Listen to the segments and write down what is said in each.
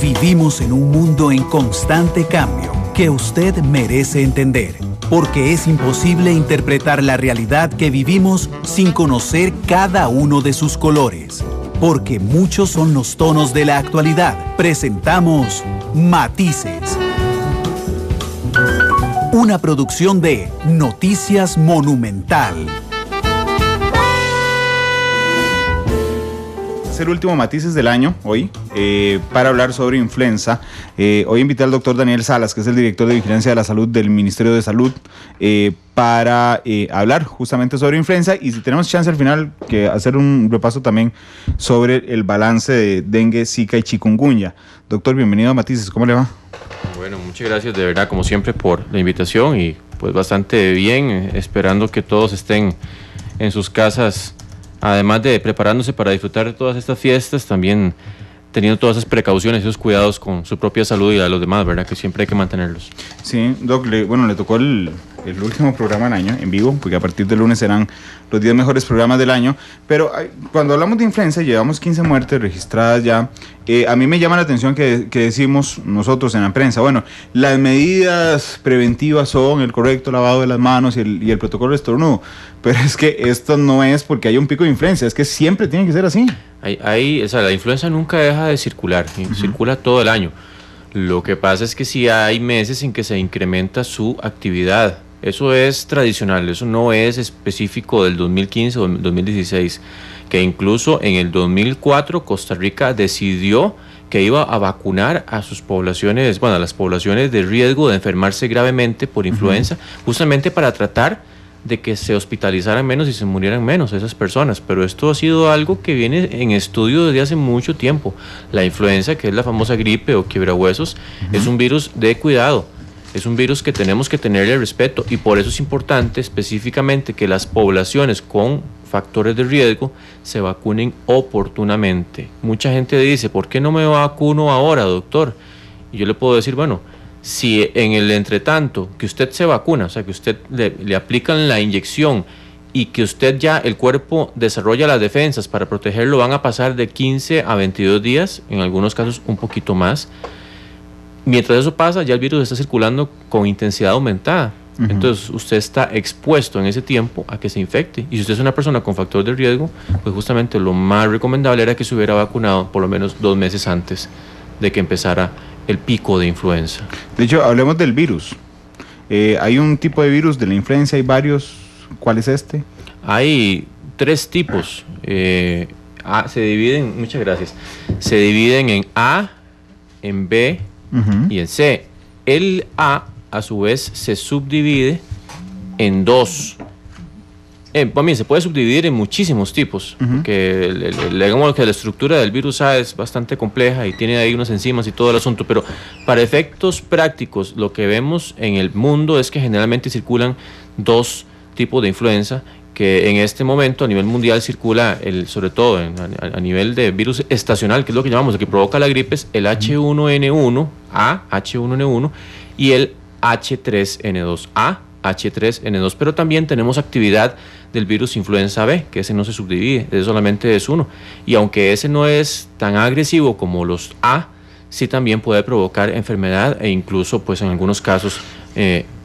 Vivimos en un mundo en constante cambio que usted merece entender, porque es imposible interpretar la realidad que vivimos sin conocer cada uno de sus colores. Porque muchos son los tonos de la actualidad. Presentamos Matices. Una producción de Noticias Monumental. Es el último Matices del año, hoy, para hablar sobre influenza. Hoy invité al doctor Daniel Salas, que es el director de Vigilancia de la Salud del Ministerio de Salud, para hablar justamente sobre influenza, y si tenemos chance al final, que hacer un repaso también sobre el balance de dengue, zika y chikungunya. Doctor, bienvenido a Matices, ¿cómo le va? Bueno, muchas gracias de verdad, como siempre, por la invitación, y pues bastante bien, esperando que todos estén en sus casas. Además de preparándose para disfrutar de todas estas fiestas, también teniendo todas esas precauciones, esos cuidados con su propia salud y la de los demás, ¿verdad? Que siempre hay que mantenerlos. Sí, Doc, le tocó el último programa del año en vivo, porque a partir del lunes serán los 10 mejores programas del año. Pero cuando hablamos de influenza, llevamos 15 muertes registradas ya. A mí me llama la atención que decimos nosotros en la prensa, bueno, las medidas preventivas son el correcto lavado de las manos y el protocolo de estornudo. Pero es que esto no es porque haya un pico de influenza, es que siempre tiene que ser así. O sea, la influenza nunca deja de circular, circula todo el año. Lo que pasa es que sí hay meses en que se incrementa su actividad. Eso es tradicional, eso no es específico del 2015 o 2016, que incluso en el 2004 Costa Rica decidió que iba a vacunar a sus poblaciones, a las poblaciones de riesgo de enfermarse gravemente por influenza, justamente para tratar de que se hospitalizaran menos y se murieran menos esas personas. Pero esto ha sido algo que viene en estudio desde hace mucho tiempo. La influenza, que es la famosa gripe o quiebrahuesos, es un virus de cuidado. Es un virus que tenemos que tenerle respeto, y por eso es importante específicamente que las poblaciones con factores de riesgo se vacunen oportunamente. Mucha gente dice, ¿por qué no me vacuno ahora, doctor? Y yo le puedo decir, bueno, si en el entretanto que usted se vacuna, o sea, que usted le aplican la inyección y que usted ya, el cuerpo desarrolla las defensas para protegerlo, van a pasar de 15 a 22 días, en algunos casos un poquito más. Mientras eso pasa, ya el virus está circulando con intensidad aumentada. Entonces usted está expuesto en ese tiempo a que se infecte. Y si usted es una persona con factor de riesgo, pues justamente lo más recomendable era que se hubiera vacunado por lo menos 2 meses antes de que empezara el pico de influenza. De hecho, hablemos del virus. Hay un tipo de virus de la influenza, hay varios. ¿Cuál es este? Hay 3 tipos. Se dividen, muchas gracias, se dividen en A, en B y en C. El A su vez se subdivide en 2. Para se puede subdividir en muchísimos tipos, porque digamos que la estructura del virus A es bastante compleja y tiene ahí unas enzimas y todo el asunto, pero para efectos prácticos lo que vemos en el mundo es que generalmente circulan 2 tipos de influenza, que en este momento a nivel mundial circula, sobre todo a nivel de virus estacional, que es lo que llamamos, el que provoca la gripe, es el H1N1, H1N1, y el H3N2, H3N2, pero también tenemos actividad del virus influenza B, que ese no se subdivide, ese solamente es uno, y aunque ese no es tan agresivo como los A, sí también puede provocar enfermedad e incluso, pues en algunos casos,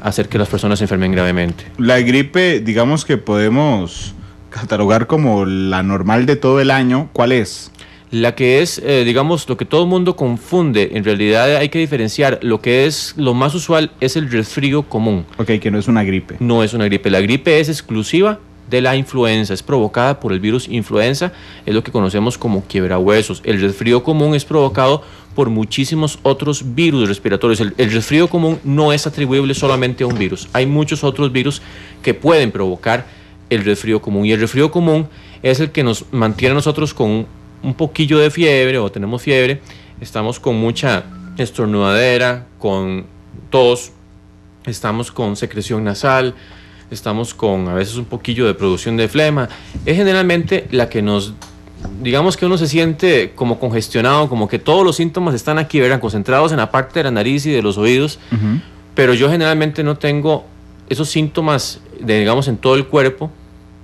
hacer que las personas se enfermen gravemente. La gripe, digamos que podemos catalogar como la normal de todo el año, ¿cuál es? La que es, digamos, lo que todo el mundo confunde, en realidad hay que diferenciar. Lo que es lo más usual es el resfrío común. Ok, que no es una gripe. No es una gripe. La gripe es exclusiva de la influenza, es provocada por el virus influenza, es lo que conocemos como quiebrahuesos. El resfrío común es provocado por muchísimos otros virus respiratorios. El resfrío común no es atribuible solamente a un virus. Hay muchos otros virus que pueden provocar el resfrío común, y el resfrío común es el que nos mantiene a nosotros con un poquillo de fiebre, o tenemos fiebre, estamos con mucha estornudadera, con tos, estamos con secreción nasal, estamos con a veces un poquillo de producción de flema. Es generalmente la que nos, digamos que uno se siente como congestionado, como que todos los síntomas están aquí, ¿verdad?, concentrados en la parte de la nariz y de los oídos, pero yo generalmente no tengo esos síntomas, digamos, en todo el cuerpo,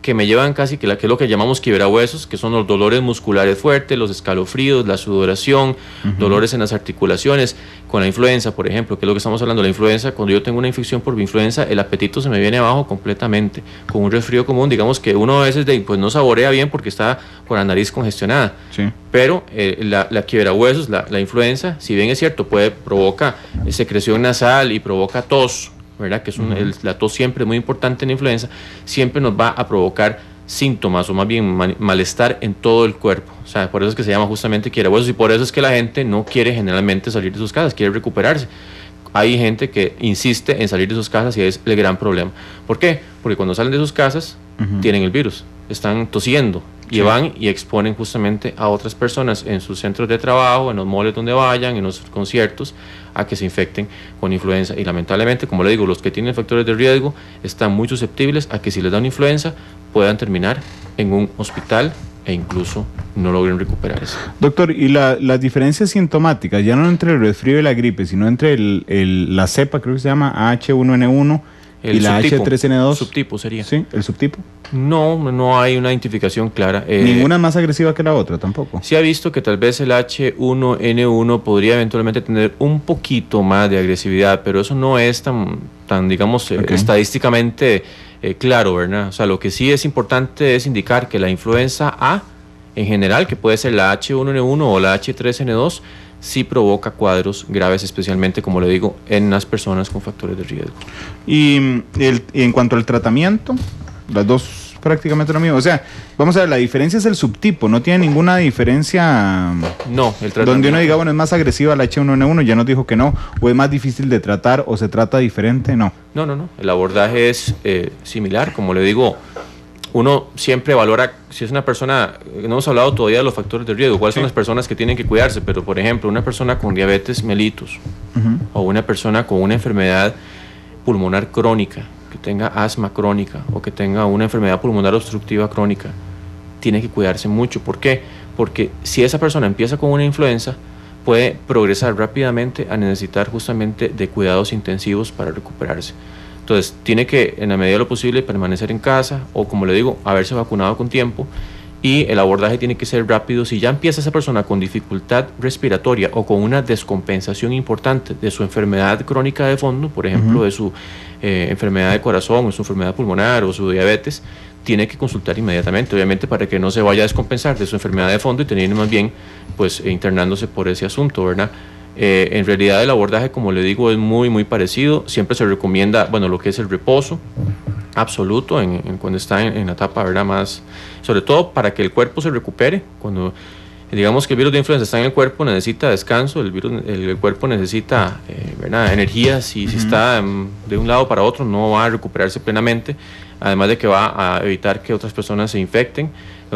que me llevan casi que es lo que llamamos quiebrahuesos, que son los dolores musculares fuertes, los escalofríos, la sudoración, dolores en las articulaciones. Con la influenza, por ejemplo, que es lo que estamos hablando, la influenza, cuando yo tengo una infección por influenza, el apetito se me viene abajo completamente. Con un resfrío común, digamos que uno a veces pues no saborea bien porque está con la nariz congestionada. Sí. Pero la quiebrahuesos, la influenza, si bien es cierto, provoca secreción nasal y provoca tos, ¿verdad? Que es la tos siempre es muy importante en la influenza, siempre nos va a provocar síntomas o más bien malestar en todo el cuerpo. O sea, por eso es que se llama justamente quiebrahuesos y por eso es que la gente no quiere generalmente salir de sus casas, quiere recuperarse. Hay gente que insiste en salir de sus casas y es el gran problema. ¿Por qué? Porque cuando salen de sus casas tienen el virus, están tosiendo y van y exponen justamente a otras personas en sus centros de trabajo, en los moles donde vayan, en los conciertos, a que se infecten con influenza. Y lamentablemente, como le digo, los que tienen factores de riesgo están muy susceptibles a que si les da una influenza puedan terminar en un hospital e incluso no logren recuperarse. Doctor, ¿y las diferencias sintomáticas, ya no entre el resfrío y la gripe, sino entre la cepa, creo que se llama H1N1 y la H3N2? Subtipo sería. Sí, el subtipo. No hay una identificación clara. ¿Ninguna más agresiva que la otra tampoco? Se ha visto que tal vez el H1N1 podría eventualmente tener un poquito más de agresividad, pero eso no es tan digamos, estadísticamente claro, ¿verdad? O sea, lo que sí es importante es indicar que la influenza A, en general, que puede ser la H1N1 o la H3N2, sí provoca cuadros graves, especialmente, como le digo, en las personas con factores de riesgo. Y en cuanto al tratamiento, las dos prácticamente lo mismo. O sea, vamos a ver, la diferencia es el subtipo, no tiene ninguna diferencia. No, el tratamiento. Donde uno diga, bueno, es más agresiva la H1N1, ya nos dijo que no, o es más difícil de tratar, o se trata diferente, no. No. El abordaje es similar, como le digo. Uno siempre valora, si es una persona, no hemos hablado todavía de los factores de riesgo, cuáles son las personas que tienen que cuidarse, pero por ejemplo, una persona con diabetes mellitus o una persona con una enfermedad pulmonar crónica, que tenga asma crónica o que tenga una enfermedad pulmonar obstructiva crónica, tiene que cuidarse mucho. ¿Por qué? Porque si esa persona empieza con una influenza, puede progresar rápidamente a necesitar justamente de cuidados intensivos para recuperarse. Entonces, tiene que, en la medida de lo posible, permanecer en casa o, como le digo, haberse vacunado con tiempo, y el abordaje tiene que ser rápido. Si ya empieza esa persona con dificultad respiratoria o con una descompensación importante de su enfermedad crónica de fondo, por ejemplo, de su enfermedad de corazón o su enfermedad pulmonar o su diabetes, tiene que consultar inmediatamente, obviamente, para que no se vaya a descompensar de su enfermedad de fondo y tener más bien, pues, internándose por ese asunto, ¿verdad? En realidad el abordaje, como le digo, es muy parecido. Siempre se recomienda, bueno, lo que es el reposo absoluto cuando está en la etapa, ¿verdad? Más, sobre todo para que el cuerpo se recupere. Cuando digamos que el virus de influenza está en el cuerpo, necesita descanso, el cuerpo necesita ¿verdad? Energía. Si está de un lado para otro, no va a recuperarse plenamente, además de que va a evitar que otras personas se infecten.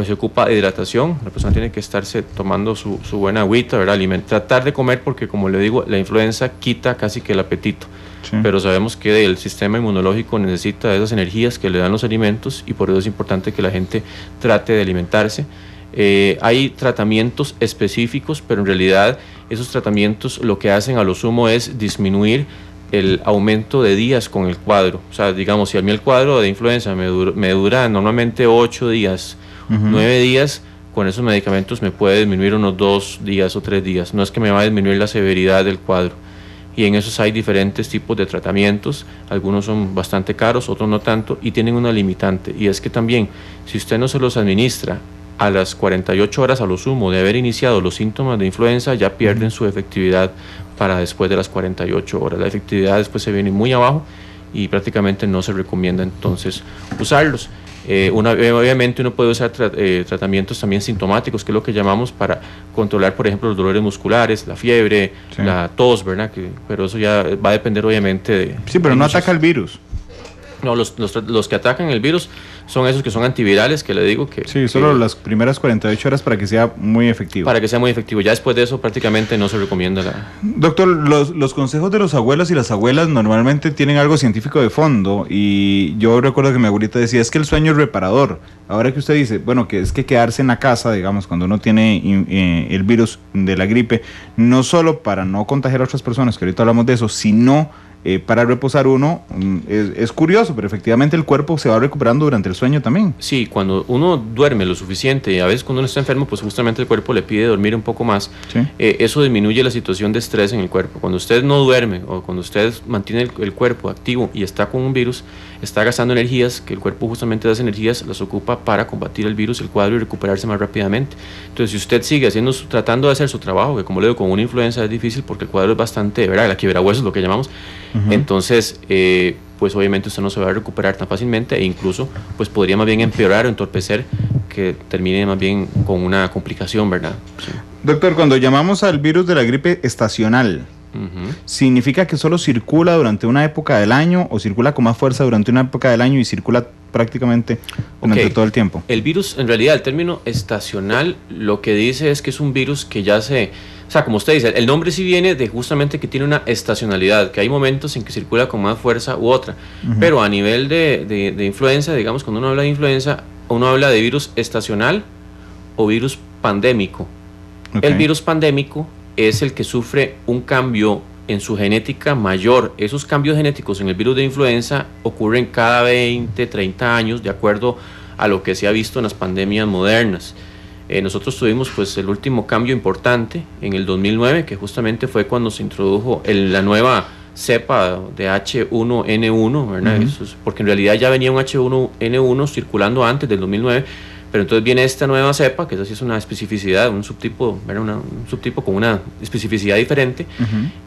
Se ocupa de hidratación, la persona tiene que estarse tomando su buena agüita, ¿verdad? Tratar de comer, porque, como le digo, la influenza quita casi que el apetito, pero sabemos que el sistema inmunológico necesita esas energías que le dan los alimentos, y por eso es importante que la gente trate de alimentarse. Hay tratamientos específicos, pero en realidad esos tratamientos lo que hacen a lo sumo es disminuir el aumento de días con el cuadro. O sea, digamos, si a mí el cuadro de influenza me dura normalmente 8 días, 9 días, con esos medicamentos me puede disminuir unos 2 días o 3 días. No es que me va a disminuir la severidad del cuadro. Y en esos hay diferentes tipos de tratamientos. Algunos son bastante caros, otros no tanto, y tienen una limitante. Y es que también, si usted no se los administra a las 48 horas a lo sumo de haber iniciado los síntomas de influenza, ya pierden su efectividad para después de las 48 horas. La efectividad después se viene muy abajo y prácticamente no se recomienda entonces usarlos. Obviamente uno puede usar tratamientos también sintomáticos, que es lo que llamamos, para controlar, por ejemplo, los dolores musculares, la fiebre, la tos, ¿verdad? Pero eso ya va a depender obviamente de... Sí, pero no ataca el virus. No, los que atacan el virus son esos que son antivirales, que le digo que... Sí, solo las primeras 48 horas para que sea muy efectivo. Para que sea muy efectivo. Ya después de eso prácticamente no se recomienda Doctor, los consejos de los abuelos y las abuelas normalmente tienen algo científico de fondo, y yo recuerdo que mi abuelita decía, es que el sueño es reparador. Ahora que usted dice, bueno, que es que quedarse en la casa, digamos, cuando uno tiene el virus de la gripe, no solo para no contagiar a otras personas, que ahorita hablamos de eso, sino para reposar uno, es curioso, pero efectivamente el cuerpo se va recuperando durante el sueño también. Sí, cuando uno duerme lo suficiente y a veces cuando uno está enfermo, pues justamente el cuerpo le pide dormir un poco más, Sí. Eso disminuye la situación de estrés en el cuerpo. Cuando usted no duerme o cuando usted mantiene el cuerpo activo y está con un virus, está gastando energías, que el cuerpo justamente esas energías las ocupa para combatir el virus, el cuadro y recuperarse más rápidamente. Entonces, si usted sigue tratando de hacer su trabajo, que como le digo, con una influenza es difícil porque el cuadro es bastante, ¿verdad? La quiebrahuesos, lo que llamamos. Entonces, pues obviamente usted no se va a recuperar tan fácilmente e incluso pues podría más bien empeorar o entorpecer, que termine más bien con una complicación, ¿verdad? Sí. Doctor, cuando llamamos al virus de la gripe estacional, ¿significa que solo circula durante una época del año o circula con más fuerza durante una época del año y circula prácticamente durante todo el tiempo? El virus, en realidad, el término estacional lo que dice es que es un virus que ya o sea, como usted dice, el nombre sí viene de justamente que tiene una estacionalidad, que hay momentos en que circula con más fuerza u otra, pero a nivel de influenza, digamos, cuando uno habla de influenza, uno habla de virus estacional o virus pandémico. El virus pandémico es el que sufre un cambio en su genética mayor. Esos cambios genéticos en el virus de influenza ocurren cada 20, 30 años, de acuerdo a lo que se ha visto en las pandemias modernas. Nosotros tuvimos pues el último cambio importante en el 2009, que justamente fue cuando se introdujo la nueva cepa de H1N1, ¿verdad? Eso es porque en realidad ya venía un H1N1 circulando antes del 2009, pero entonces viene esta nueva cepa, que esa sí es una especificidad, un subtipo, ¿verdad? Un subtipo con una especificidad diferente,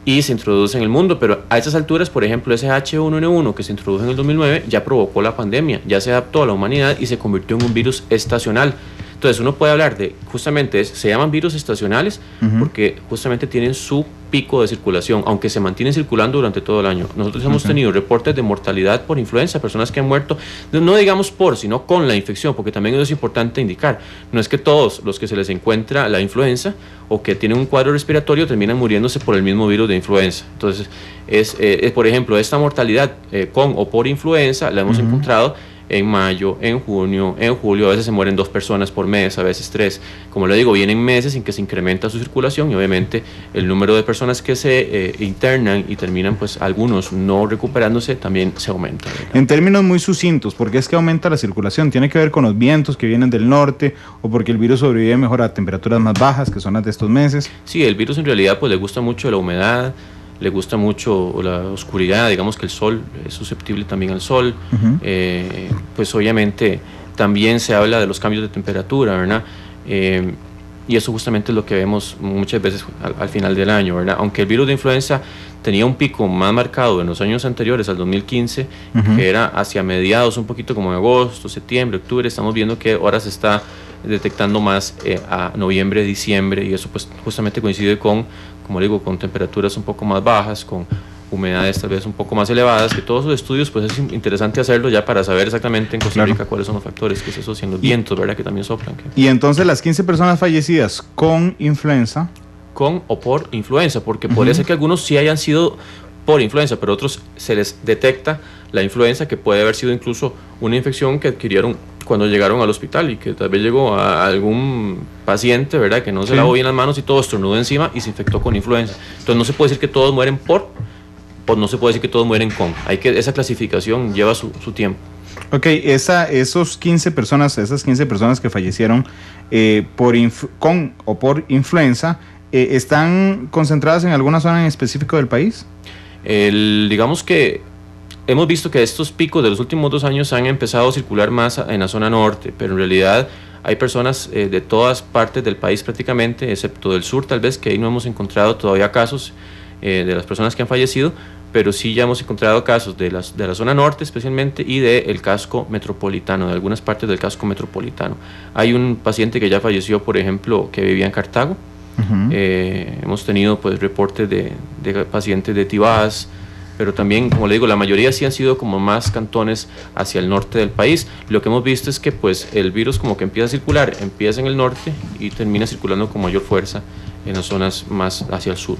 y se introduce en el mundo. Pero a estas alturas, por ejemplo, ese H1N1 que se introdujo en el 2009 ya provocó la pandemia, ya se adaptó a la humanidad y se convirtió en un virus estacional. Entonces uno puede hablar de, justamente, se llaman virus estacionales porque justamente tienen su pico de circulación, aunque se mantienen circulando durante todo el año. Nosotros hemos tenido reportes de mortalidad por influenza, personas que han muerto, no digamos sino con la infección, porque también eso es importante indicar. No es que todos los que se les encuentra la influenza o que tienen un cuadro respiratorio terminan muriéndose por el mismo virus de influenza. Entonces, por ejemplo, esta mortalidad con o por influenza la hemos encontrado en mayo, en junio, en julio. A veces se mueren 2 personas por mes, a veces 3. Como le digo, vienen meses en que se incrementa su circulación y obviamente el número de personas que se internan y terminan, pues algunos no recuperándose, también se aumenta, ¿verdad? En términos muy sucintos, ¿por qué es que aumenta la circulación? ¿Tiene que ver con los vientos que vienen del norte o porque el virus sobrevive mejor a temperaturas más bajas, que son las de estos meses? Sí, el virus en realidad pues le gusta mucho la humedad, le gusta mucho la oscuridad, digamos que el sol es susceptible también al sol, pues obviamente también se habla de los cambios de temperatura, ¿verdad? Y eso justamente es lo que vemos muchas veces al final del año, ¿verdad? Aunque el virus de influenza tenía un pico más marcado en los años anteriores, al 2015, que era hacia mediados, un poquito como en agosto, septiembre, octubre, estamos viendo que ahora se está detectando más a noviembre, diciembre, y eso pues justamente coincide con, como digo, con temperaturas un poco más bajas, con humedades tal vez un poco más elevadas, que todos los estudios pues es interesante hacerlo ya para saber exactamente en Costa Rica cuáles son los factores que se asocian, los vientos, ¿verdad? Que también soplan. Y entonces las 15 personas fallecidas con influenza. Con o por influenza, porque podría ser que algunos sí hayan sido por influenza, pero otros se les detecta la influenza, que puede haber sido incluso una infección que adquirieron cuando llegaron al hospital y que tal vez llegó a algún paciente, ¿verdad? Que no se lavó bien las manos y todo, estornudó encima y se infectó con influenza. Entonces no se puede decir que todos mueren por, o no se puede decir que todos mueren con. Esa clasificación lleva su tiempo. Ok, esas 15 personas que fallecieron con o por influenza, ¿están concentradas en alguna zona en específico del país? Digamos que hemos visto que estos picos de los últimos 2 años han empezado a circular más en la zona norte, pero en realidad hay personas de todas partes del país prácticamente, excepto del sur tal vez, que ahí no hemos encontrado todavía casos de las personas que han fallecido, pero sí ya hemos encontrado casos de la zona norte especialmente y del casco metropolitano, de algunas partes del casco metropolitano. Hay un paciente que ya falleció, por ejemplo, que vivía en Cartago. Hemos tenido pues reportes de pacientes de Tibás, pero también, como le digo, la mayoría sí han sido como más cantones hacia el norte del país. Lo que hemos visto es que pues el virus como que empieza a circular, empieza en el norte y termina circulando con mayor fuerza en las zonas más hacia el sur.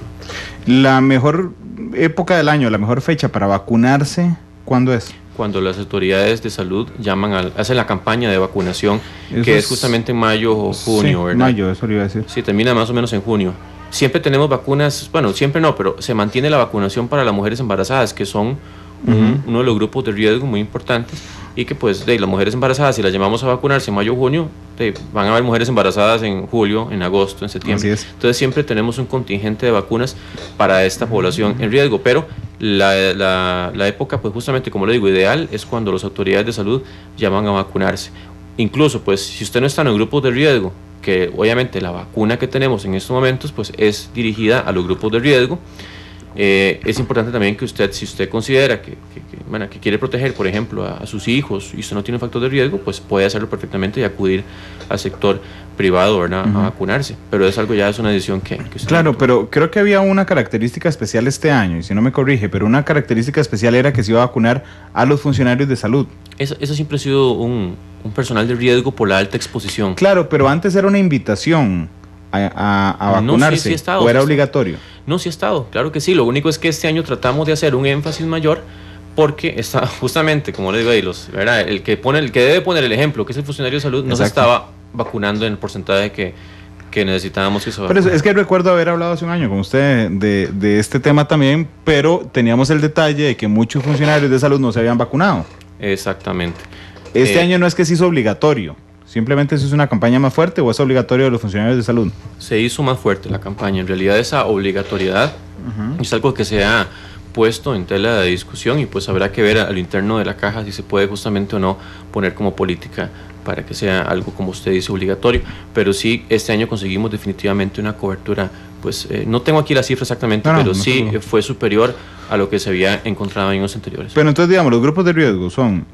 La mejor época del año, la mejor fecha para vacunarse, ¿cuándo es? Cuando las autoridades de salud hacen la campaña de vacunación, que es justamente en mayo o junio, sí, ¿verdad? Mayo, eso le iba a decir. Sí, termina más o menos en junio. Siempre tenemos vacunas, bueno, siempre no, pero se mantiene la vacunación para las mujeres embarazadas, que son uno de los grupos de riesgo muy importantes, y que pues las mujeres embarazadas, si las llamamos a vacunarse en mayo o junio, van a haber mujeres embarazadas en julio, en agosto, en septiembre. Entonces siempre tenemos un contingente de vacunas para esta población en riesgo, pero la época, pues justamente como le digo, ideal es cuando las autoridades de salud llaman a vacunarse. Incluso pues si usted no está en el grupo de riesgo, que obviamente la vacuna que tenemos en estos momentos pues es dirigida a los grupos de riesgo, es importante también que usted, si usted considera que quiere proteger, por ejemplo, a sus hijos y usted no tiene un factor de riesgo, pues puede hacerlo perfectamente y acudir al sector privado, ¿verdad? A vacunarse. Pero es algo, ya es una decisión que usted... Claro, pero creo que había una característica especial este año, y si no me corrige, pero una característica especial era que se iba a vacunar a los funcionarios de salud. Eso siempre ha sido un personal de riesgo por la alta exposición. Claro, pero antes era una invitación a vacunarse, sí ha estado, o era obligatorio. No, sí ha estado, claro que sí. Lo único es que este año tratamos de hacer un énfasis mayor, porque está justamente, como le digo ahí, ¿verdad? El que debe poner el ejemplo, que es el funcionario de salud, no se estaba vacunando en el porcentaje que necesitábamos que se vacunara. Pero es que recuerdo haber hablado hace un año con usted de este tema también, pero teníamos el detalle de que muchos funcionarios de salud no se habían vacunado. Exactamente. Este año no es que se hizo obligatorio, simplemente se hizo una campaña más fuerte, o es obligatorio de los funcionarios de salud. Se hizo más fuerte la campaña. En realidad esa obligatoriedad es algo que se ha puesto en tela de discusión, y pues habrá que ver a lo interno de la caja si se puede justamente o no poner como política para que sea algo, como usted dice, obligatorio. Pero sí, este año conseguimos definitivamente una cobertura, pues no tengo aquí la cifra exactamente, pero sí fue superior a lo que se había encontrado en años anteriores. Pero entonces, digamos, los grupos de riesgo son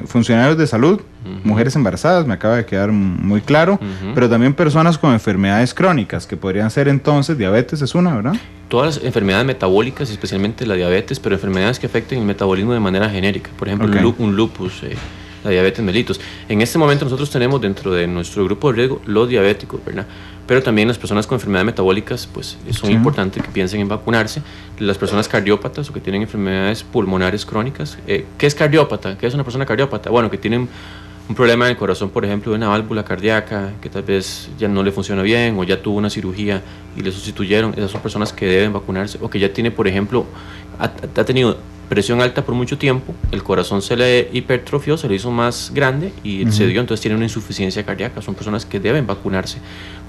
funcionarios de salud, mujeres embarazadas, me acaba de quedar muy claro, pero también personas con enfermedades crónicas, que podrían ser entonces, diabetes es una, ¿verdad? Todas las enfermedades metabólicas, especialmente la diabetes, pero enfermedades que afecten el metabolismo de manera genérica, por ejemplo, un lupus, la diabetes mellitus. En este momento nosotros tenemos dentro de nuestro grupo de riesgo los diabéticos, ¿verdad? Pero también las personas con enfermedades metabólicas, pues son importantes que piensen en vacunarse. Las personas cardiópatas o que tienen enfermedades pulmonares crónicas. ¿Qué es cardiópata? ¿Qué es una persona cardiópata? Bueno, que tienen un problema en el corazón, por ejemplo, de una válvula cardíaca que tal vez ya no le funciona bien, o ya tuvo una cirugía y le sustituyeron. Esas son personas que deben vacunarse. O que ya tiene, por ejemplo, ha tenido presión alta por mucho tiempo, el corazón se le hipertrofió, se le hizo más grande y se dio, entonces tiene una insuficiencia cardíaca. Son personas que deben vacunarse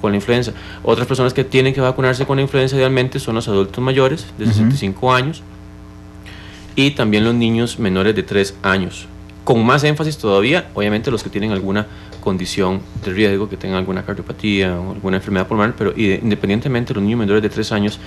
con la influenza. Otras personas que tienen que vacunarse con la influenza idealmente son los adultos mayores de 65 años, y también los niños menores de 3 años. Con más énfasis todavía, obviamente, los que tienen alguna condición de riesgo, que tengan alguna cardiopatía o alguna enfermedad pulmonar, pero independientemente, los niños menores de 3 años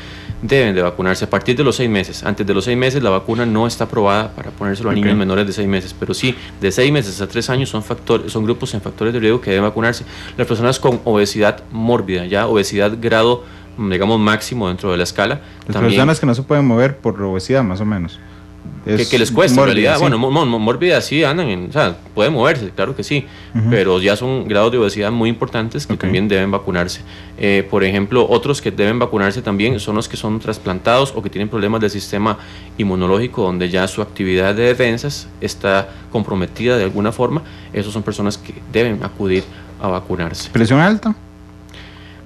deben de vacunarse a partir de los 6 meses. Antes de los 6 meses la vacuna no está aprobada para ponérselo a niños menores de 6 meses, pero sí, de 6 meses a 3 años son grupos en factores de riesgo que deben vacunarse. Las personas con obesidad mórbida, ya obesidad grado, digamos, máximo dentro de la escala. Las personas que no se pueden mover por obesidad, más o menos. Que les cuesta, mórbida, en realidad. Sí. Bueno, mórbida sí andan, o sea, pueden moverse, claro que sí, pero ya son grados de obesidad muy importantes que también deben vacunarse. Por ejemplo, otros que deben vacunarse también son los que son trasplantados o que tienen problemas del sistema inmunológico, donde ya su actividad de defensas está comprometida de alguna forma. Esos son personas que deben acudir a vacunarse. ¿Presión alta?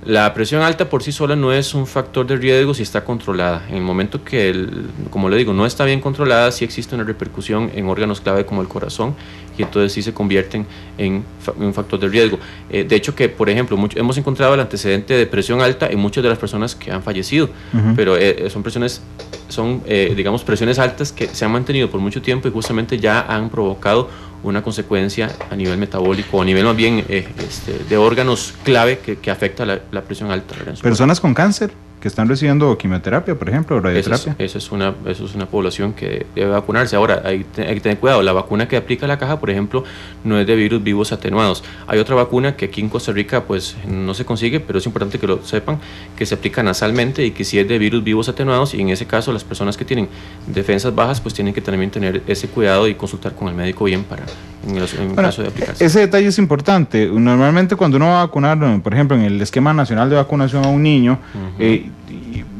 La presión alta por sí sola no es un factor de riesgo si está controlada. En el momento que, como le digo, no está bien controlada, sí existe una repercusión en órganos clave como el corazón, y entonces sí se convierten en un factor de riesgo. De hecho, que por ejemplo, hemos encontrado el antecedente de presión alta en muchas de las personas que han fallecido, pero son digamos, presiones altas que se han mantenido por mucho tiempo y justamente ya han provocado una consecuencia a nivel metabólico, a nivel más bien de órganos clave que afecta la presión alta, ¿verdad? Personas con cáncer que están recibiendo quimioterapia, por ejemplo, o radioterapia. Esa es una población que debe vacunarse. Ahora, hay que tener cuidado. La vacuna que aplica la caja, por ejemplo, no es de virus vivos atenuados. Hay otra vacuna que aquí en Costa Rica pues no se consigue, pero es importante que lo sepan, que se aplica nasalmente y que sí es de virus vivos atenuados, y en ese caso las personas que tienen defensas bajas pues tienen que también tener ese cuidado y consultar con el médico bien en caso de aplicarse. Ese detalle es importante. Normalmente cuando uno va a vacunar, por ejemplo, en el esquema nacional de vacunación a un niño,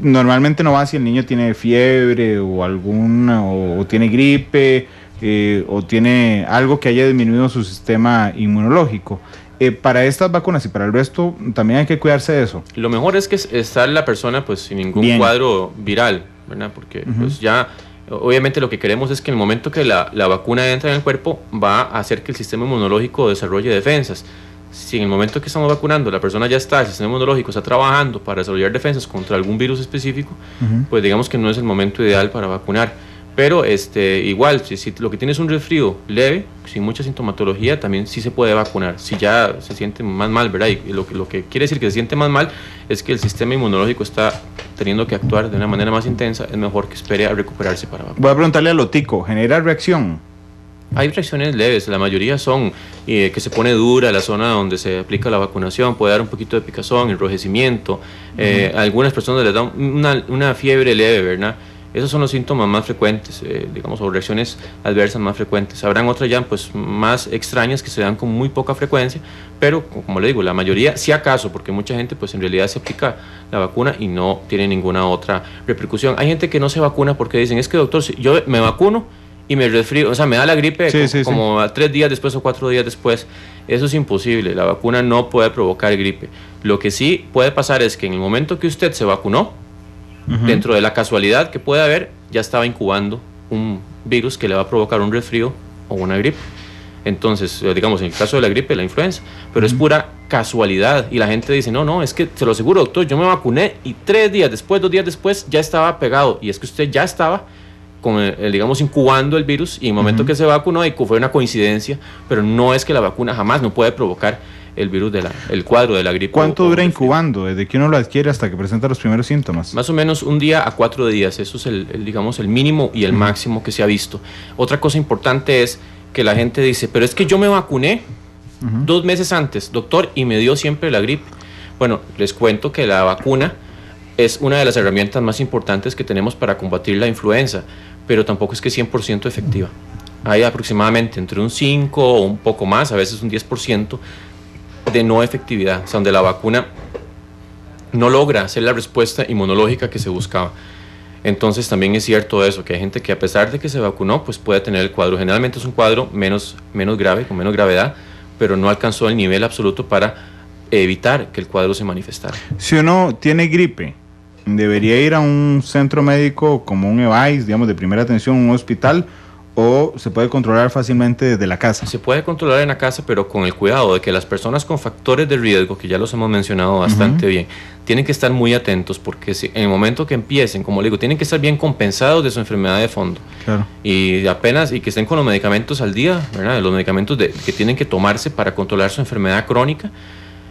normalmente no va si el niño tiene fiebre o tiene gripe o tiene algo que haya disminuido su sistema inmunológico. Para estas vacunas y para el resto también hay que cuidarse de eso. Lo mejor es que estar la persona pues sin ningún Bien. cuadro viral, ¿verdad? Porque pues ya, obviamente lo que queremos es que en el momento que la vacuna entra en el cuerpo va a hacer que el sistema inmunológico desarrolle defensas. Si en el momento que estamos vacunando la persona ya está, el sistema inmunológico está trabajando para desarrollar defensas contra algún virus específico, pues digamos que no es el momento ideal para vacunar. Pero igual, si lo que tiene es un resfrío leve, sin mucha sintomatología, también sí se puede vacunar. Si ya se siente más mal, ¿verdad? Y lo que quiere decir que se siente más mal es que el sistema inmunológico está teniendo que actuar de una manera más intensa, es mejor que espere a recuperarse para vacunar. Voy a preguntarle a Lotico, ¿genera reacción? Hay reacciones leves, la mayoría son que se pone dura la zona donde se aplica la vacunación, puede dar un poquito de picazón, enrojecimiento, a algunas personas les da una fiebre leve, ¿verdad? Esos son los síntomas más frecuentes, digamos, o reacciones adversas más frecuentes. Habrán otras ya pues, más extrañas que se dan con muy poca frecuencia, pero como le digo, la mayoría, si acaso, porque mucha gente pues en realidad se aplica la vacuna y no tiene ninguna otra repercusión. Hay gente que no se vacuna porque dicen, es que doctor, si yo me vacuno y me resfrío, o sea, me da la gripe como a 3 días después o 4 días después. Eso es imposible, la vacuna no puede provocar gripe. Lo que sí puede pasar es que en el momento que usted se vacunó, dentro de la casualidad que puede haber, ya estaba incubando un virus que le va a provocar un resfrío o una gripe. Entonces, digamos, en el caso de la gripe, la influenza, pero es pura casualidad. Y la gente dice, no, es que se lo aseguro, doctor, yo me vacuné y 3 días después, 2 días después, ya estaba pegado. Y es que usted ya estaba digamos, incubando el virus, y en el momento que se vacunó, y fue una coincidencia, pero no es que la vacuna jamás no puede provocar el virus el cuadro de la gripe. ¿Cuánto dura incubando desde que uno lo adquiere hasta que presenta los primeros síntomas? Más o menos 1 día a 4 días, eso es digamos, el mínimo y el máximo que se ha visto. Otra cosa importante es que la gente dice, pero es que yo me vacuné 2 meses antes, doctor, y me dio siempre la gripe. Bueno, les cuento que la vacuna es una de las herramientas más importantes que tenemos para combatir la influenza, pero tampoco es que 100% efectiva. Hay aproximadamente entre un 5 o un poco más, a veces un 10% de no efectividad, o sea, donde la vacuna no logra hacer la respuesta inmunológica que se buscaba. Entonces también es cierto eso, que hay gente que a pesar de que se vacunó, pues puede tener el cuadro. Generalmente es un cuadro menos grave, con menos gravedad, pero no alcanzó el nivel absoluto para evitar que el cuadro se manifestara. Si uno tiene gripe, ¿debería ir a un centro médico como un EVAIS, digamos, de primera atención, un hospital, o se puede controlar fácilmente desde la casa? Se puede controlar en la casa, pero con el cuidado de que las personas con factores de riesgo, que ya los hemos mencionado bastante bien, tienen que estar muy atentos, porque si en el momento que empiecen, como le digo, tienen que estar bien compensados de su enfermedad de fondo. Claro. Y que estén con los medicamentos al día, ¿verdad? Los medicamentos que tienen que tomarse para controlar su enfermedad crónica.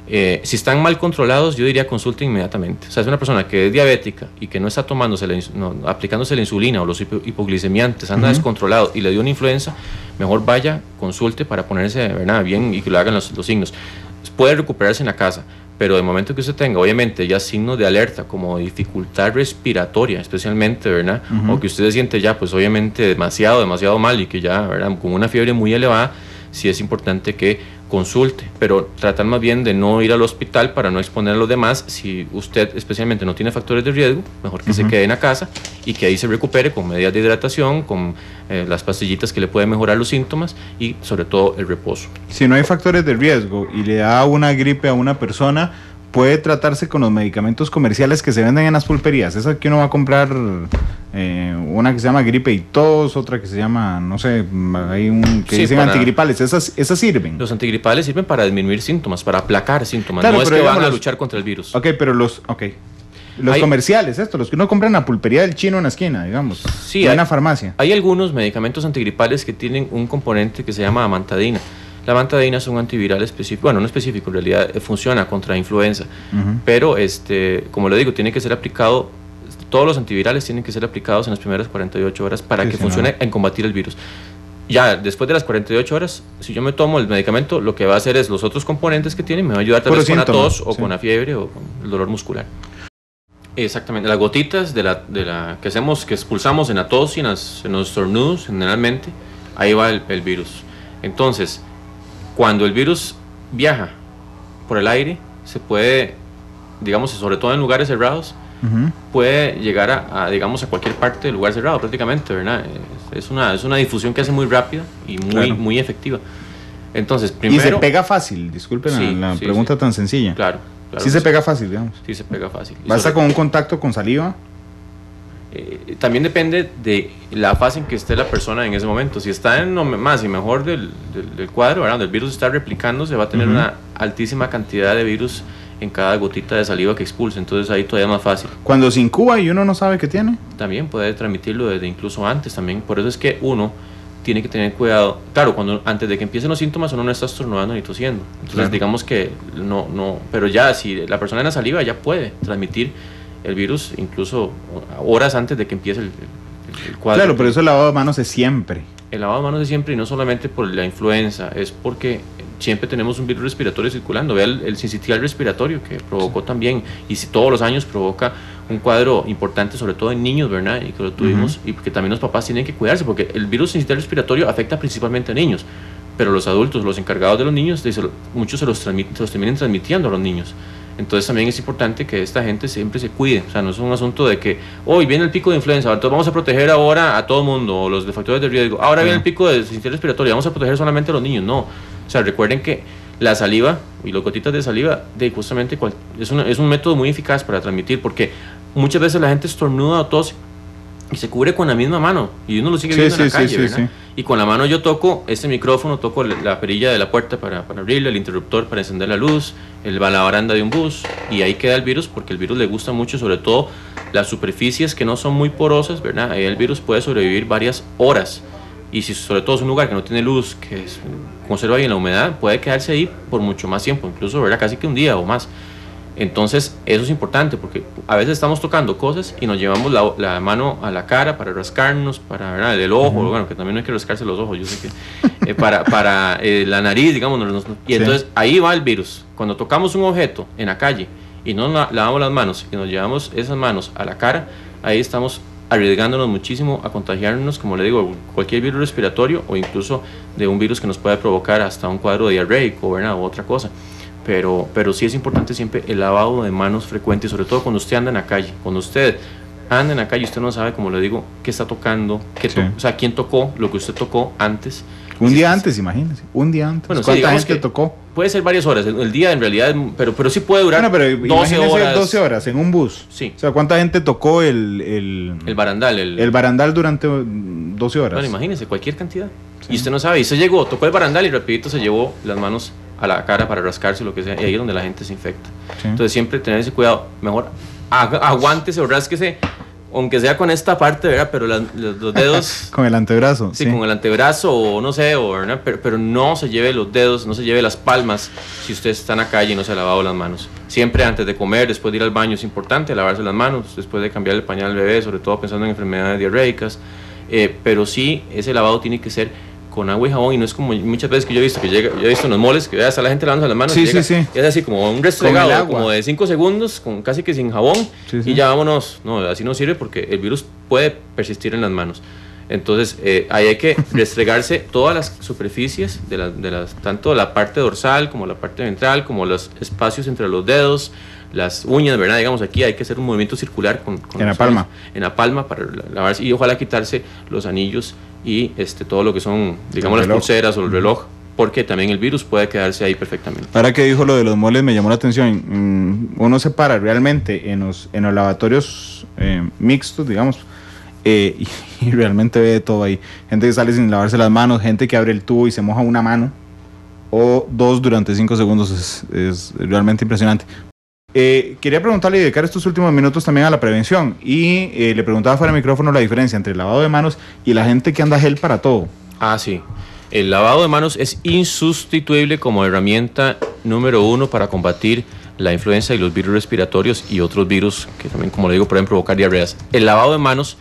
Si están mal controlados, yo diría consulte inmediatamente. O sea, es una persona que es diabética y que no está aplicándose la insulina o los hipoglicemiantes, anda descontrolado y le dio una influenza, mejor vaya, consulte para ponerse, ¿verdad?, bien y que lo hagan los signos. Puede recuperarse en la casa, pero de momento que usted tenga, obviamente, ya signos de alerta como dificultad respiratoria, especialmente, ¿verdad? O que usted se siente ya, pues obviamente demasiado mal y que ya, ¿verdad?, con una fiebre muy elevada, sí es importante que consulte, pero tratar más bien de no ir al hospital para no exponer a los demás. Si usted especialmente no tiene factores de riesgo, mejor que se quede en la casa y que ahí se recupere con medidas de hidratación, con las pastillitas que le pueden mejorar los síntomas y sobre todo el reposo. Si no hay factores de riesgo y le da una gripe a una persona, puede tratarse con los medicamentos comerciales que se venden en las pulperías. Esa que uno va a comprar, una que se llama gripe y tos, otra que se llama, no sé, hay un que dicen antigripales. ¿Esas sirven? Los antigripales sirven para disminuir síntomas, para aplacar síntomas. Claro, no es que van a luchar contra el virus. Ok, pero los comerciales, los que uno compra en la pulpería del chino en la esquina, digamos, sí, en la farmacia. Hay algunos medicamentos antigripales que tienen un componente que se llama amantadina. La amantadina es un antiviral específico, bueno, no específico, en realidad funciona contra influenza, pero como le digo, tiene que ser aplicado, todos los antivirales tienen que ser aplicados en las primeras 48 horas para que funcione en combatir el virus. Ya después de las 48 horas, si yo me tomo el medicamento, lo que va a hacer es los otros componentes que tiene, me va a ayudar tal vez con la tos o con la fiebre o con el dolor muscular. Exactamente, las gotitas de la que expulsamos en la tos y en los estornudos, generalmente, ahí va el virus. Entonces, cuando el virus viaja por el aire, se puede, digamos, sobre todo en lugares cerrados, puede llegar digamos, a cualquier parte del lugar cerrado prácticamente, ¿verdad? Es una difusión que hace muy rápida y muy efectiva. Entonces, primero... Y se pega fácil, disculpen la pregunta tan sencilla. Claro. Sí se pega fácil, digamos. Sí se pega fácil. ¿Basta con un contacto con saliva? También depende de la fase en que esté la persona en ese momento. Si está en lo más y mejor del cuadro, ¿verdad? Donde el virus está replicándose, va a tener una altísima cantidad de virus en cada gotita de saliva que expulse. Entonces ahí todavía es más fácil. Cuando se incuba y uno no sabe qué tiene. También puede transmitirlo desde incluso antes también. Por eso es que uno tiene que tener cuidado. Claro, antes de que empiecen los síntomas uno no está estornudando ni tosiendo. Entonces digamos que no, pero ya si la persona en la saliva ya puede transmitir el virus incluso horas antes de que empiece el cuadro. Claro, pero eso el lavado de manos es siempre. El lavado de manos es siempre, y no solamente por la influenza, es porque siempre tenemos un virus respiratorio circulando. Vea el sincitial respiratorio que provocó también, y si todos los años provoca un cuadro importante, sobre todo en niños, ¿verdad? Y que lo tuvimos, y que también los papás tienen que cuidarse, porque el virus sincitial respiratorio afecta principalmente a niños, pero los adultos, los encargados de los niños, muchos se los terminan transmitiendo a los niños. Entonces también es importante que esta gente siempre se cuide. O sea, no es un asunto de que hoy viene el pico de influenza, entonces vamos a proteger ahora a todo el mundo, o los de factores de riesgo. Ahora viene el pico de sincitial respiratorio, vamos a proteger solamente a los niños. No. O sea, recuerden que la saliva y las gotitas de saliva justamente es un método muy eficaz para transmitir, porque muchas veces la gente estornuda o tose y se cubre con la misma mano y uno lo sigue viendo en la calle, ¿verdad? Sí. Y con la mano yo toco este micrófono, toco la perilla de la puerta para abrirla, el interruptor para encender la luz, la baranda de un bus, y ahí queda el virus, porque el virus le gusta mucho, sobre todo las superficies que no son muy porosas, ¿verdad? Ahí el virus puede sobrevivir varias horas, y si sobre todo es un lugar que no tiene luz, que conserva bien la humedad, puede quedarse ahí por mucho más tiempo, incluso, ¿verdad? Casi que un día o más. Entonces eso es importante, porque a veces estamos tocando cosas y nos llevamos la mano a la cara para rascarnos, para, ¿verdad? El ojo, bueno, que también no hay que rascarse los ojos, yo sé que para la nariz, digamos, y entonces ahí va el virus. Cuando tocamos un objeto en la calle y no lavamos las manos y nos llevamos esas manos a la cara, ahí estamos arriesgándonos muchísimo a contagiarnos, como le digo, cualquier virus respiratorio, o incluso de un virus que nos puede provocar hasta un cuadro diarreico, ¿verdad? O otra cosa. Pero sí es importante siempre el lavado de manos frecuente, sobre todo cuando usted anda en la calle. Cuando usted anda en la calle, usted no sabe, como le digo, qué está tocando, o sea, quién tocó lo que usted tocó antes. Un día antes, imagínese, un día antes. Bueno, ¿cuánta gente tocó? Puede ser varias horas, el día en realidad, pero sí puede durar 12 horas. 12 horas en un bus. Sí. O sea, ¿cuánta gente tocó el barandal? El barandal durante 12 horas. Bueno, imagínese, cualquier cantidad. Sí. Y usted no sabe, y usted llegó, tocó el barandal y rapidito se llevó las manos a la cara para rascarse, lo que sea, y ahí es donde la gente se infecta. Sí. Entonces siempre tener ese cuidado, mejor aguántese o rásquese, aunque sea con esta parte, ¿verdad? Pero los dedos... con el antebrazo. Sí, con el antebrazo, o no sé, ¿verdad? Pero no se lleve los dedos, no se lleve las palmas si usted está en la calle y no se ha lavado las manos. Siempre antes de comer, después de ir al baño, es importante lavarse las manos, después de cambiar el pañal al bebé, sobre todo pensando en enfermedades diarreicas. Pero sí, ese lavado tiene que ser con agua y jabón, y no es como muchas veces que yo he visto en los moles, que está la gente lavándose las manos, sí, y sí. es así como un restregado, como de 5 segundos, casi que sin jabón, y ya vámonos. No, así no sirve, porque el virus puede persistir en las manos. Entonces ahí hay que restregarse todas las superficies, tanto la parte dorsal como la parte ventral, como los espacios entre los dedos, las uñas, ¿verdad? Digamos, aquí hay que hacer un movimiento circular con en la palma. En la palma para lavarse, y ojalá quitarse los anillos y todo lo que son, digamos, las pulseras o el reloj, porque también el virus puede quedarse ahí perfectamente. Ahora que dijo lo de los moles, me llamó la atención. Uno se para realmente en los lavatorios mixtos, digamos, y realmente ve todo ahí. Gente que sale sin lavarse las manos, gente que abre el tubo y se moja una mano o dos durante 5 segundos. Es realmente impresionante. Quería preguntarle y dedicar estos últimos minutos también a la prevención, y le preguntaba fuera del micrófono la diferencia entre el lavado de manos y la gente que anda gel para todo. Ah, sí. El lavado de manos es insustituible como herramienta número 1 para combatir la influenza y los virus respiratorios y otros virus que también, como le digo, pueden provocar diarreas. El lavado de manos,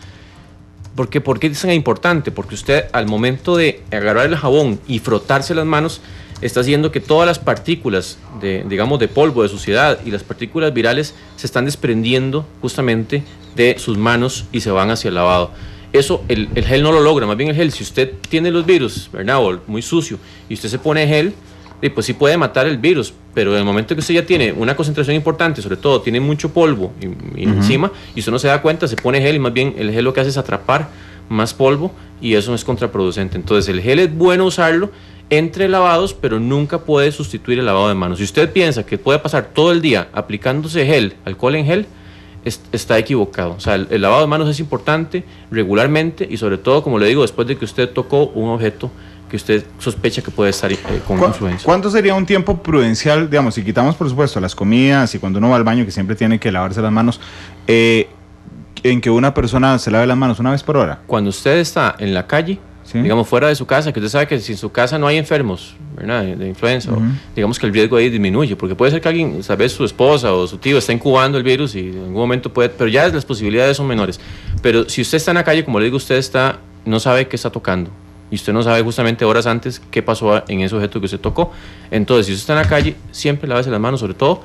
¿por qué es tan importante? Porque usted, al momento de agarrar el jabón y frotarse las manos, está haciendo que todas las partículas de polvo, de suciedad, y las partículas virales se están desprendiendo justamente de sus manos y se van hacia el lavado. Eso el gel no lo logra. Más bien el gel, si usted tiene los virus, ¿verdad?, o muy sucio, y usted se pone gel, pues sí puede matar el virus, pero en el momento que usted ya tiene una concentración importante, sobre todo tiene mucho polvo y encima, y usted no se da cuenta, se pone gel, y más bien el gel lo que hace es atrapar más polvo, y eso es contraproducente. Entonces el gel es bueno usarlo entre lavados, pero nunca puede sustituir el lavado de manos. Si usted piensa que puede pasar todo el día aplicándose gel, alcohol en gel, está equivocado. O sea, el lavado de manos es importante regularmente y sobre todo, como le digo, después de que usted tocó un objeto que usted sospecha que puede estar con influencia. ¿Cuánto sería un tiempo prudencial, digamos, si quitamos por supuesto las comidas y cuando uno va al baño que siempre tiene que lavarse las manos, en que una persona se lave las manos una vez por hora? Cuando usted está en la calle, ¿sí? Digamos fuera de su casa, que usted sabe que si en su casa no hay enfermos, ¿verdad?, de influenza, o digamos que el riesgo ahí disminuye, porque puede ser que alguien, tal vez su esposa o su tío está incubando el virus y en algún momento puede, pero ya las posibilidades son menores. Pero si usted está en la calle, como le digo, usted no sabe qué está tocando y usted no sabe justamente horas antes qué pasó en ese objeto que usted tocó. Entonces, si usted está en la calle, siempre lávese las manos, sobre todo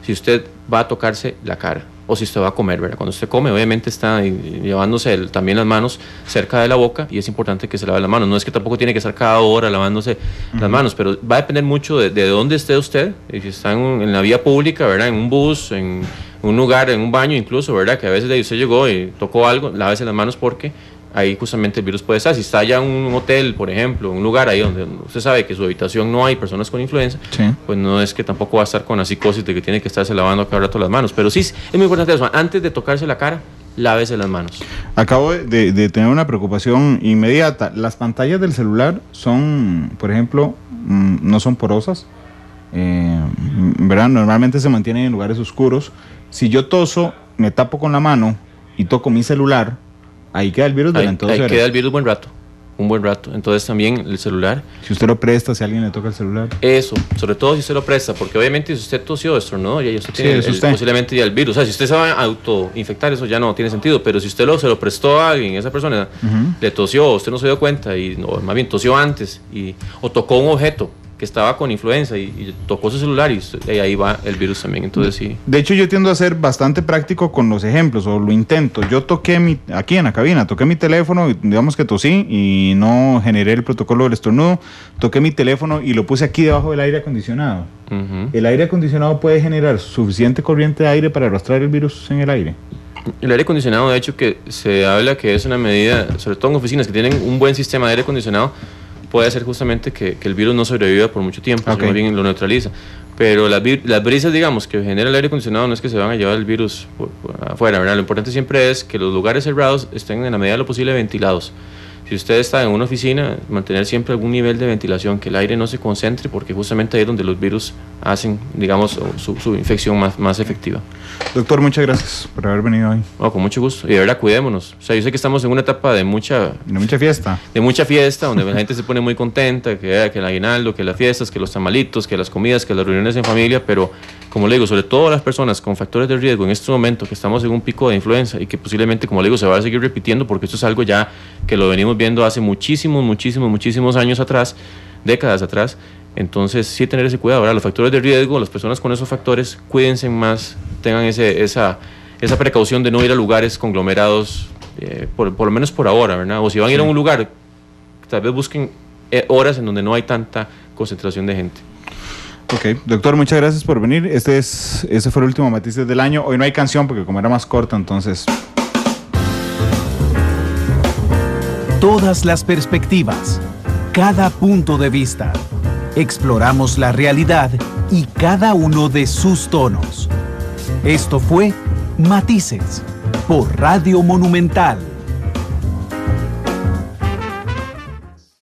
si usted va a tocarse la cara o si usted va a comer, ¿verdad? Cuando usted come, obviamente está llevándose también las manos cerca de la boca y es importante que se lave las manos. No es que tampoco tiene que estar cada hora lavándose las manos, pero va a depender mucho de dónde esté usted. Y si está en la vía pública, ¿verdad?, en un bus, en un lugar, en un baño incluso, ¿verdad?, que a veces usted llegó y tocó algo, lávese las manos porque ahí justamente el virus puede estar. Si está ya en un hotel, por ejemplo, un lugar ahí donde usted sabe que en su habitación no hay personas con influenza, sí, pues no es que tampoco va a estar con la psicosis de que tiene que estarse lavando cada rato las manos. Pero sí, es muy importante eso. Antes de tocarse la cara, lávese las manos. Acabo de tener una preocupación inmediata. Las pantallas del celular son, por ejemplo, no son porosas, ¿verdad? Normalmente se mantienen en lugares oscuros. Si yo toso, me tapo con la mano y toco mi celular, ahí queda el virus durante 12 horas. Ahí queda el virus un buen rato. Entonces también el celular. Si usted lo presta, si alguien le toca el celular. Eso, sobre todo si usted lo presta, porque obviamente si usted tosió, estornudó, ya usted tiene posiblemente ya el virus. O sea, si usted se va a autoinfectar, eso ya no tiene sentido. Pero si usted se lo prestó a alguien, esa persona le tosió, usted no se dio cuenta, más bien tosió antes, o tocó un objeto que estaba con influenza y tocó su celular y ahí va el virus también. Entonces sí. De hecho, yo tiendo a ser bastante práctico con los ejemplos, o lo intento. Yo aquí en la cabina, toqué mi teléfono, digamos que tosí y no generé el protocolo del estornudo, toqué mi teléfono y lo puse aquí debajo del aire acondicionado. El aire acondicionado puede generar suficiente corriente de aire para arrastrar el virus en el aire. El aire acondicionado, de hecho, que se habla que es una medida, sobre todo en oficinas que tienen un buen sistema de aire acondicionado, puede hacer justamente que el virus no sobreviva por mucho tiempo, sino bien lo neutraliza. Pero las brisas, digamos, que genera el aire acondicionado no es que se van a llevar el virus por afuera, ¿verdad? Lo importante siempre es que los lugares cerrados estén en la medida de lo posible ventilados. Si usted está en una oficina, mantener siempre algún nivel de ventilación, que el aire no se concentre, porque justamente ahí es donde los virus hacen, digamos, su infección más efectiva. Doctor, muchas gracias por haber venido hoy. Con mucho gusto. Y de verdad, cuidémonos. O sea, yo sé que estamos en una etapa de mucha fiesta. De mucha fiesta, donde la gente se pone muy contenta, que el aguinaldo, que las fiestas, que los tamalitos, que las comidas, que las reuniones en familia, pero como le digo, sobre todo las personas con factores de riesgo en este momento, que estamos en un pico de influenza y que posiblemente, como le digo, se va a seguir repitiendo, porque esto es algo ya que lo venimos viendo hace muchísimos años atrás, décadas atrás. Entonces sí tener ese cuidado, ¿verdad? Los factores de riesgo, las personas con esos factores, cuídense más, tengan esa precaución de no ir a lugares conglomerados, por lo menos por ahora, ¿verdad? O si van a ir a un lugar, tal vez busquen horas en donde no hay tanta concentración de gente. Ok, doctor, muchas gracias por venir. Ese fue el último Matices del año. Hoy no hay canción porque como era más corta, entonces... Todas las perspectivas, cada punto de vista. Exploramos la realidad y cada uno de sus tonos. Esto fue Matices por Radio Monumental.